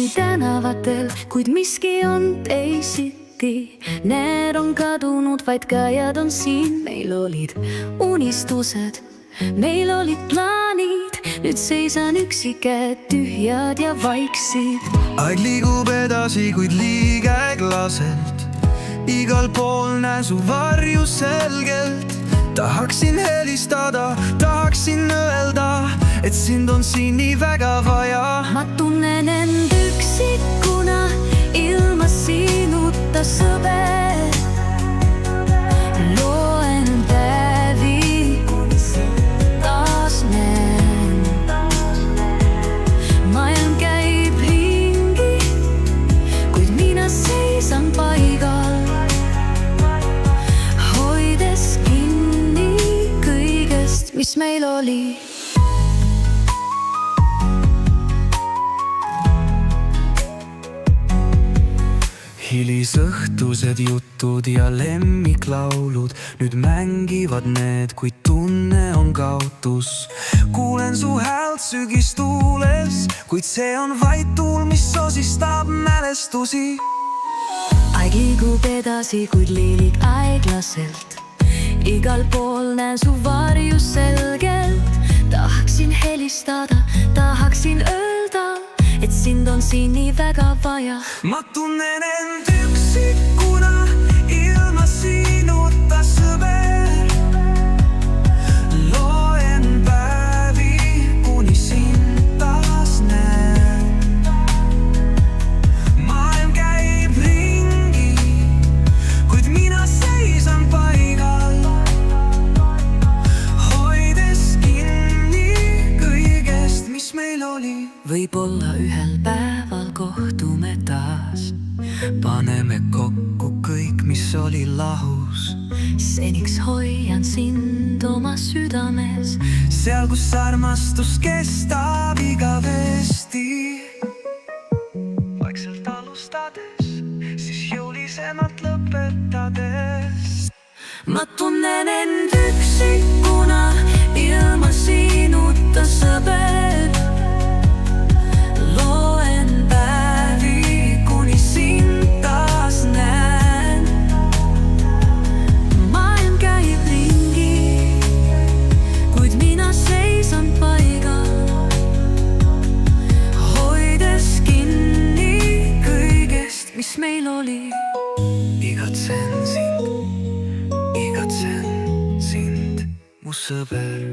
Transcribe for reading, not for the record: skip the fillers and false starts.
kõiki tänavatel, kuid miski on teisiti. Need on kadunud, vaid käjad on siin. Meil olid unistused, meil olid plaanid. Nüüd seisan üksi, käed tühjad ja vaiksid. Aeg liigub edasi, kuid liiga aeglaselt. Igal pool näen su varju selgelt. Tahaksin helistada, tahaksin öelda, et sind on siin nii väga vaja. Ma tunnen end üksikuna, ilma sinuta, sõber. Loen päevi, taas näen. Maailm käib ringi, kuid mina seisan paigal, hoides kinni kõigest, mis meil oli. Hilisõhtused jutud ja lemmiklaulud nüüd mängivad need, kuid tunne on kaotus. Kuulen su häält sügistuules, kuid see on vaid tuul, mis sosistab mälestusi. Aeg liigub edasi, kuid liilig aeglaselt. Igal pool näen su varju selgelt. Tahaksin helistada, tahaksin öelda, et sind on siin nii väga vaja. Ma tunnen end üksikuna, ilma sinuta, sõber. Loen päevi, kuni sind taas näen. Maailm käib ringi, kuid mina seisan paigal, hoides kinni kõigest, mis meil oli. Võib-olla ühel päeval kohtume taas. Paneme kokku kõik, mis oli lahus. Seniks hoian sind oma südames, seal, kus armastus kestab igavesti. Vaikselt alustades, siis jõulisemalt lõpetades. ma tunnen end üksikuna, ilma sinuta, sõber. Loen päevi, kuni sind taas näen. Maailm käib ringi, kuid mina seisan paigal, hoides kinni kõigest, mis meil oli. Igatsen sind, mu sõber.